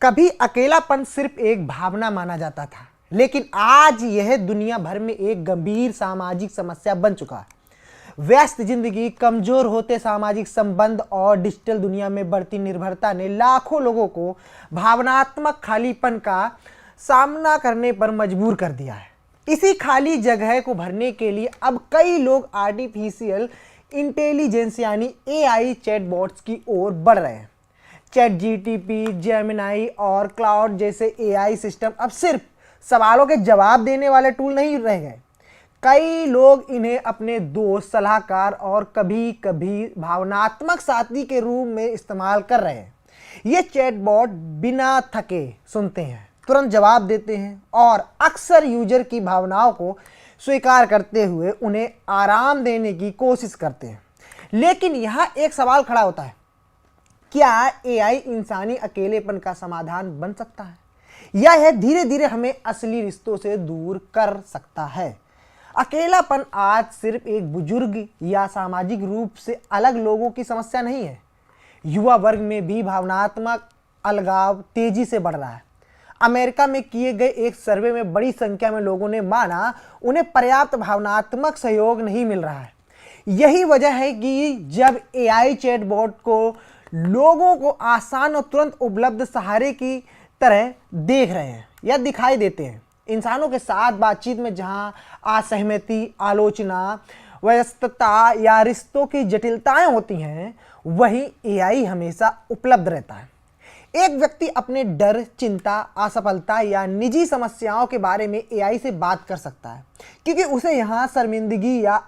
कभी अकेलापन सिर्फ एक भावना माना जाता था, लेकिन आज यह दुनिया भर में एक गंभीर सामाजिक समस्या बन चुका है। व्यस्त जिंदगी, कमजोर होते सामाजिक संबंध और डिजिटल दुनिया में बढ़ती निर्भरता ने लाखों लोगों को भावनात्मक खालीपन का सामना करने पर मजबूर कर दिया है। इसी खाली जगह को भरने के लिए अब कई लोग आर्टिफिशियल इंटेलिजेंस यानी एआई चैटबॉट्स की ओर बढ़ रहे हैं। चैट जीटीपी, जेमिनाई और क्लाउड जैसे एआई सिस्टम अब सिर्फ सवालों के जवाब देने वाले टूल नहीं रह गए। कई लोग इन्हें अपने दोस्त, सलाहकार और कभी कभी भावनात्मक साथी के रूप में इस्तेमाल कर रहे हैं। ये चैटबॉट बिना थके सुनते हैं, तुरंत जवाब देते हैं और अक्सर यूजर की भावनाओं को स्वीकार करते हुए उन्हें आराम देने की कोशिश करते हैं। लेकिन यहाँ एक सवाल खड़ा होता है, क्या एआई इंसानी अकेलेपन का समाधान बन सकता है, या यह धीरे धीरे हमें असली रिश्तों से दूर कर सकता है? अकेलापन आज सिर्फ एक बुजुर्ग या सामाजिक रूप से अलग लोगों की समस्या नहीं है। युवा वर्ग में भी भावनात्मक अलगाव तेजी से बढ़ रहा है। अमेरिका में किए गए एक सर्वे में बड़ी संख्या में लोगों ने माना उन्हें पर्याप्त भावनात्मक सहयोग नहीं मिल रहा है। यही वजह है कि जब एआई चैटबॉट को लोगों को आसान और तुरंत उपलब्ध सहारे की तरह देख रहे हैं या दिखाई देते हैं। इंसानों के साथ बातचीत में जहां असहमति, आलोचना, व्यस्तता या रिश्तों की जटिलताएं होती हैं, वहीं एआई हमेशा उपलब्ध रहता है। एक व्यक्ति अपने डर, चिंता, असफलता या निजी समस्याओं के बारे में एआई से बात कर सकता है, क्योंकि उसे यहाँ शर्मिंदगी या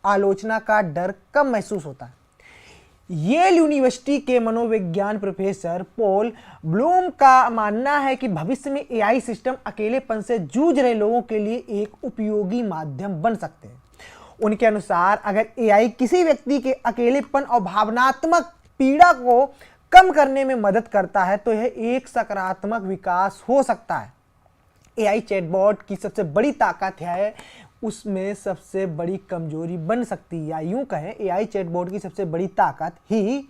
आलोचना का डर कम महसूस होता है। येल यूनिवर्सिटी के मनोविज्ञान प्रोफेसर पॉल ब्लूम का मानना है कि भविष्य में एआई सिस्टम अकेलेपन से जूझ रहे लोगों के लिए एक उपयोगी माध्यम बन सकते हैं। उनके अनुसार अगर एआई किसी व्यक्ति के अकेलेपन और भावनात्मक पीड़ा को कम करने में मदद करता है तो यह एक सकारात्मक विकास हो सकता है। एआई चैटबॉट की सबसे बड़ी ताकत है उसमें सबसे बड़ी कमजोरी बन सकती है, या यूं कहें एआई चैटबॉट की सबसे बड़ी ताकत ही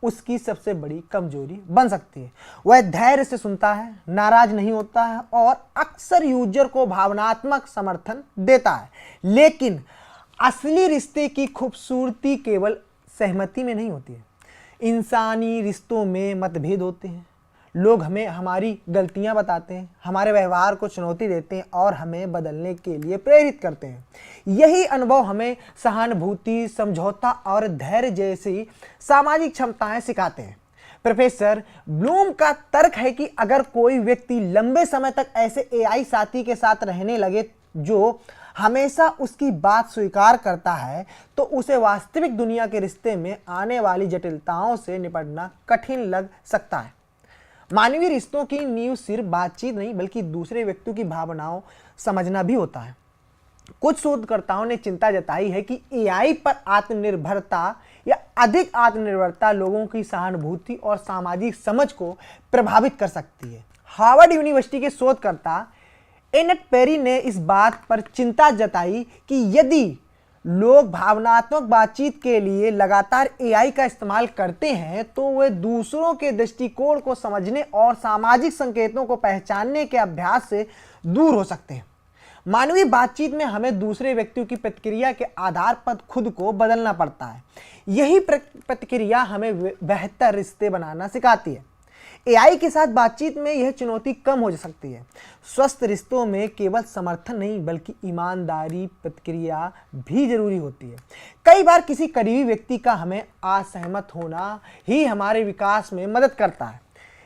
उसकी सबसे बड़ी कमजोरी बन सकती है। वह धैर्य से सुनता है, नाराज नहीं होता है और अक्सर यूजर को भावनात्मक समर्थन देता है। लेकिन असली रिश्ते की खूबसूरती केवल सहमति में नहीं होती है। इंसानी रिश्तों में मतभेद होते हैं। लोग हमें हमारी गलतियां बताते हैं, हमारे व्यवहार को चुनौती देते हैं और हमें बदलने के लिए प्रेरित करते हैं। यही अनुभव हमें सहानुभूति, समझौता और धैर्य जैसी सामाजिक क्षमताएं सिखाते हैं। प्रोफेसर ब्लूम का तर्क है कि अगर कोई व्यक्ति लंबे समय तक ऐसे एआई साथी के साथ रहने लगे जो हमेशा उसकी बात स्वीकार करता है, तो उसे वास्तविक दुनिया के रिश्ते में आने वाली जटिलताओं से निपटना कठिन लग सकता है। मानवीय रिश्तों की नींव सिर्फ बातचीत नहीं बल्कि दूसरे व्यक्ति की भावनाओं समझना भी होता है। कुछ शोधकर्ताओं ने चिंता जताई है कि एआई पर आत्मनिर्भरता या अधिक आत्मनिर्भरता लोगों की सहानुभूति और सामाजिक समझ को प्रभावित कर सकती है। हार्वर्ड यूनिवर्सिटी के शोधकर्ता एनेट पेरी ने इस बात पर चिंता जताई कि यदि लोग भावनात्मक बातचीत के लिए लगातार एआई का इस्तेमाल करते हैं तो वे दूसरों के दृष्टिकोण को समझने और सामाजिक संकेतों को पहचानने के अभ्यास से दूर हो सकते हैं। मानवीय बातचीत में हमें दूसरे व्यक्तियों की प्रतिक्रिया के आधार पर खुद को बदलना पड़ता है। यही प्रतिक्रिया हमें बेहतर रिश्ते बनाना सिखाती है। एआई के साथ बातचीत में यह चुनौती कम हो सकती है। स्वस्थ रिश्तों में केवल समर्थन नहीं बल्कि ईमानदारी प्रतिक्रिया भी जरूरी होती है। कई बार किसी करीबी व्यक्ति का हमें असहमत होना ही हमारे विकास में मदद करता है।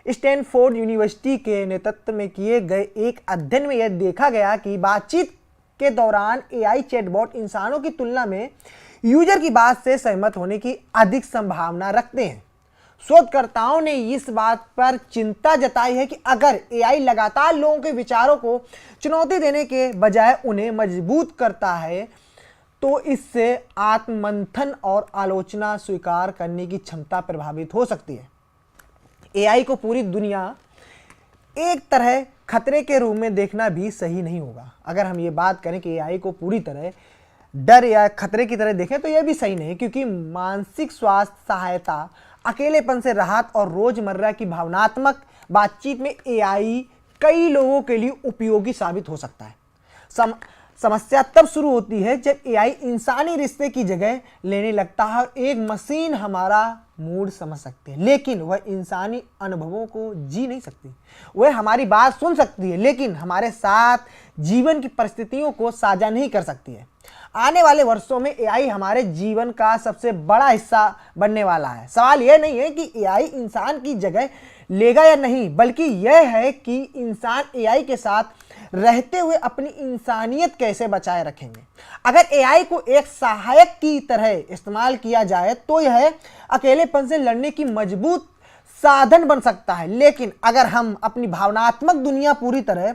स्टैनफोर्ड यूनिवर्सिटी के नेतृत्व में किए गए एक अध्ययन में यह देखा गया कि बातचीत के दौरान एआई चैटबॉट इंसानों की तुलना में यूजर की बात से सहमत होने की अधिक संभावना रखते हैं। शोधकर्ताओं ने इस बात पर चिंता जताई है कि अगर एआई लगातार लोगों के विचारों को चुनौती देने के बजाय उन्हें मजबूत करता है तो इससे आत्ममंथन और आलोचना स्वीकार करने की क्षमता प्रभावित हो सकती है। एआई को पूरी दुनिया एक तरह खतरे के रूप में देखना भी सही नहीं होगा। अगर हम ये बात करें कि एआई को पूरी तरह डर या खतरे की तरह देखें तो यह भी सही नहीं, क्योंकि मानसिक स्वास्थ्य सहायता, अकेलेपन से राहत और रोजमर्रा की भावनात्मक बातचीत में एआई कई लोगों के लिए उपयोगी साबित हो सकता है। समस्या तब शुरू होती है जब एआई इंसानी रिश्ते की जगह लेने लगता है और एक मशीन हमारा मूड समझ सकती है लेकिन वह इंसानी अनुभवों को जी नहीं सकती। वह हमारी बात सुन सकती है लेकिन हमारे साथ जीवन की परिस्थितियों को साझा नहीं कर सकती है। आने वाले वर्षों में एआई हमारे जीवन का सबसे बड़ा हिस्सा बनने वाला है। सवाल यह नहीं है कि एआई इंसान की जगह लेगा या नहीं, बल्कि यह है कि इंसान एआई के साथ रहते हुए अपनी इंसानियत कैसे बचाए रखेंगे। अगर एआई को एक सहायक की तरह इस्तेमाल किया जाए तो यह अकेलेपन से लड़ने की मजबूत साधन बन सकता है, लेकिन अगर हम अपनी भावनात्मक दुनिया पूरी तरह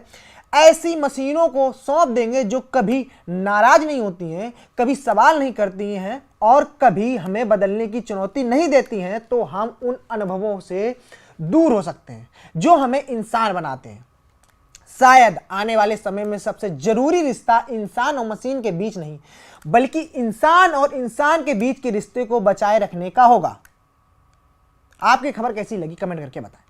ऐसी मशीनों को सौंप देंगे जो कभी नाराज नहीं होती हैं, कभी सवाल नहीं करती हैं और कभी हमें बदलने की चुनौती नहीं देती हैं, तो हम उन अनुभवों से दूर हो सकते हैं जो हमें इंसान बनाते हैं। शायद आने वाले समय में सबसे जरूरी रिश्ता इंसान और मशीन के बीच नहीं, बल्कि इंसान और इंसान के बीच के रिश्ते को बचाए रखने का होगा। आपकी खबर कैसी लगी कमेंट करके बताएं।